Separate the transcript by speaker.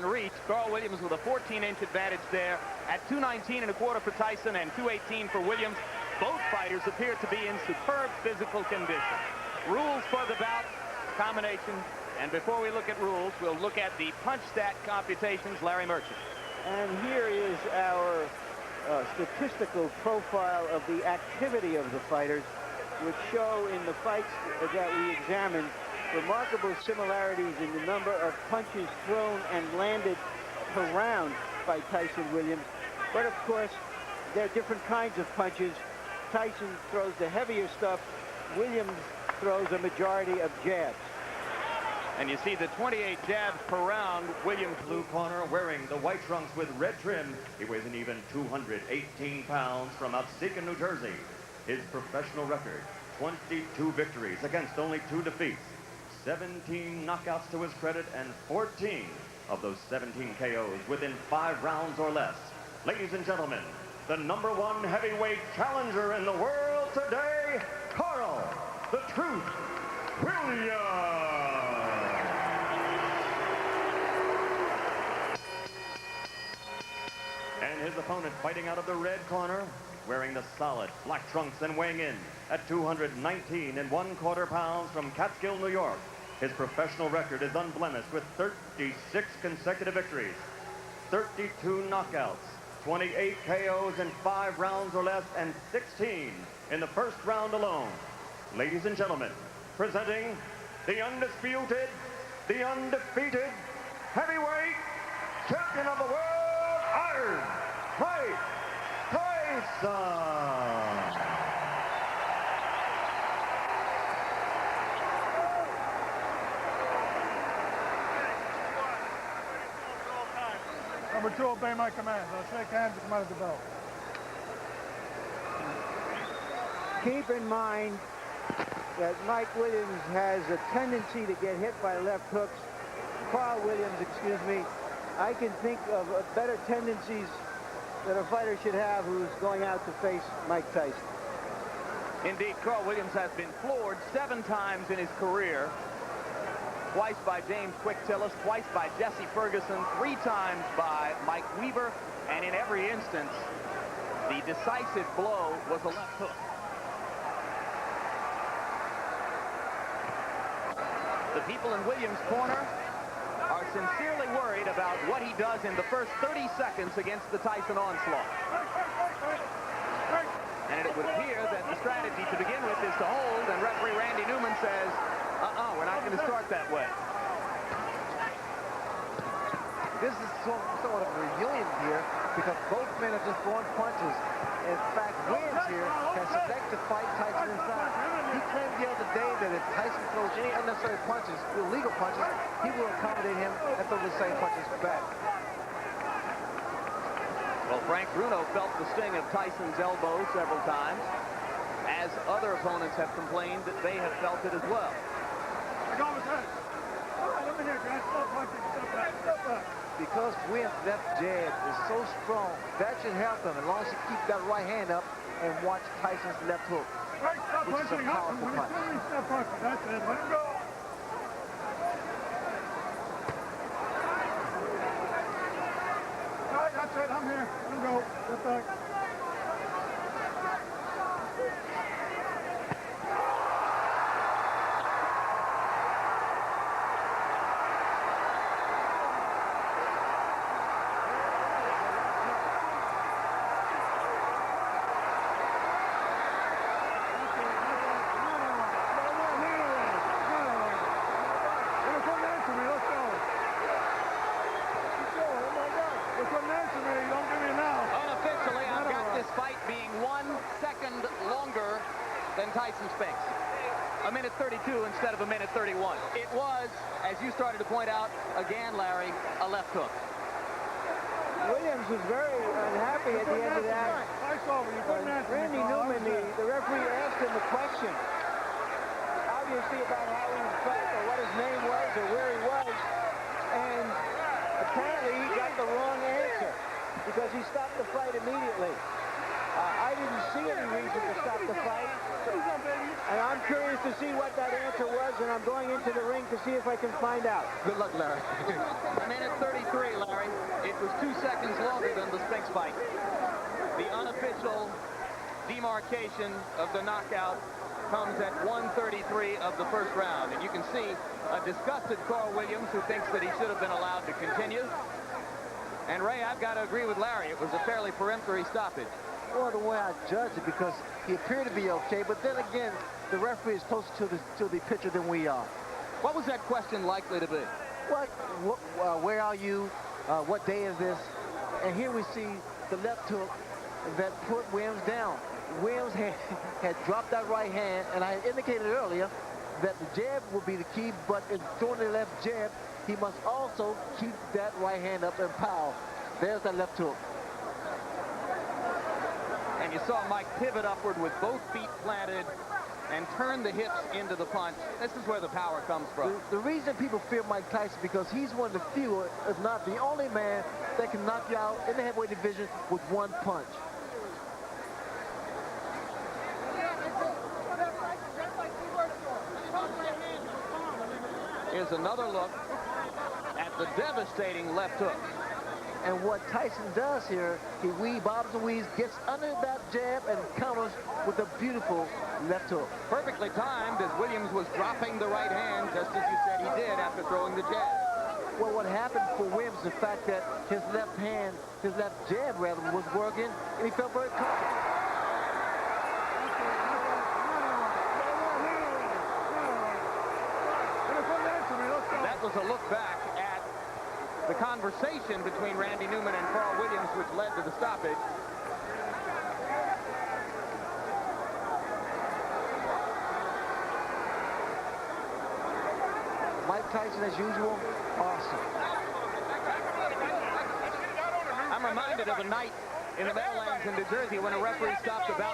Speaker 1: reach. Carl Williams with a 14-inch advantage there at 219.25 for Tyson and 218 for Williams. Both fighters appear to be in superb physical condition. Rules for the bout, combination. And before we look at rules, we'll look at the punch stat computations. Larry Merchant.
Speaker 2: And here is our statistical profile of the activity of the fighters, which show in the fights that we examined remarkable similarities in the number of punches thrown and landed per round by Tyson Williams. But of course, there are different kinds of punches. Tyson throws the heavier stuff. Williams throws a majority of jabs.
Speaker 1: And you see the 28 jabs per round. Williams,
Speaker 3: blue corner, wearing the white trunks with red trim. He weighs an even 218 pounds from Upstate, New Jersey. His professional record, 22 victories against only 2 defeats. 17 knockouts to his credit, and 14 of those 17 KOs within 5 rounds or less. Ladies and gentlemen, the #1 heavyweight challenger in the world today, Carl the Truth Williams. And his opponent fighting out of the red corner, wearing the solid black trunks and weighing in at 219.25 pounds from Catskill, New York. His professional record is unblemished with 36 consecutive victories, 32 knockouts, 28 KOs in 5 rounds or less, and 16 in the first round alone. Ladies and gentlemen, presenting the undisputed, the undefeated heavyweight champion of the world, Iron Mike Tyson.
Speaker 4: Number 2, obey my commands. I'll shake hands and come out of the belt.
Speaker 2: Keep in mind that Mike Williams has a tendency to get hit by left hooks. Carl Williams, excuse me, I can think of better tendencies that a fighter should have who's going out to face Mike Tyson.
Speaker 1: Indeed, Carl Williams has been floored 7 times in his career. Twice by James Quick Tillis, twice by Jesse Ferguson, 3 times by Mike Weaver, and in every instance, the decisive blow was a left hook. The people in Williams' corner are sincerely worried about what he does in the first 30 seconds against the Tyson onslaught. And it would appear that the strategy to begin with is to hold, and referee Randy Newman says, we're not going to start that way.
Speaker 5: This is somewhat of a reunion here because both men are just throwing punches. In fact, Williams here has selected to fight Tyson inside. He claimed the other day that if Tyson throws any unnecessary punches, illegal punches, he will accommodate him and throw the same punches back.
Speaker 1: Well, Frank Bruno felt the sting of Tyson's elbow several times, as other opponents have complained that they have felt it as well.
Speaker 5: Because Williams' left jab is so strong, that should help him as long as he keeps that right hand up and watch Tyson's left hook, which is a powerful punch.
Speaker 4: That's it. Let him go. All right, that's it. I'm here. Let him go. Get back.
Speaker 1: Tyson's face. 1:32 instead of 1:31. It was, as you started to point out, again, Larry, a left hook.
Speaker 2: Williams was very unhappy at the end of that. Randy Newman, the referee, asked him a question, obviously about how he felt or what his name was or where he was, and apparently he got the wrong answer because he stopped the fight immediately. I didn't see any reason to stop the fight, and I'm curious to see what that answer was, and I'm going into the ring to see if I can find out.
Speaker 5: Good luck, Larry.
Speaker 1: 1:33. was 2 seconds longer than the Spinks fight. The unofficial demarcation of the knockout comes at 1:33 of the first round. And you can see a disgusted Carl Williams who thinks that he should have been allowed to continue. And Ray, I've got to agree with Larry. It was a fairly peremptory stoppage.
Speaker 5: Well, the way I judge it, because he appeared to be okay, but then again, the referee is closer to the pitcher than we are.
Speaker 1: What was that question likely to be?
Speaker 5: Where are you? What day is this? And here we see the left hook that put Williams down. Williams had dropped that right hand, and I had indicated earlier that the jab would be the key, but in throwing the left jab, he must also keep that right hand up and power. There's that left hook.
Speaker 1: And you saw Mike pivot upward with both feet planted and turn the hips into the punch. This is where the power comes from.
Speaker 5: The reason people fear Mike Tyson because he's one of the few, if not the only man, that can knock you out in the heavyweight division with one punch.
Speaker 1: Here's another look at the devastating left hook.
Speaker 5: And what Tyson does here, he bobs and weaves, gets under that jab and counters with a beautiful left hook.
Speaker 1: Perfectly timed as Williams was dropping the right hand, just as you said he did after throwing the jab.
Speaker 5: Well, what happened for Williams is the fact that his left hand, his left jab rather, was working, and he felt very comfortable.
Speaker 1: That was a look back at the conversation between Randy Newman and Carl Williams, which led to the stoppage.
Speaker 5: Mike Tyson, as usual, awesome.
Speaker 1: I'm reminded of a night in the Meadowlands in New Jersey when a referee stopped about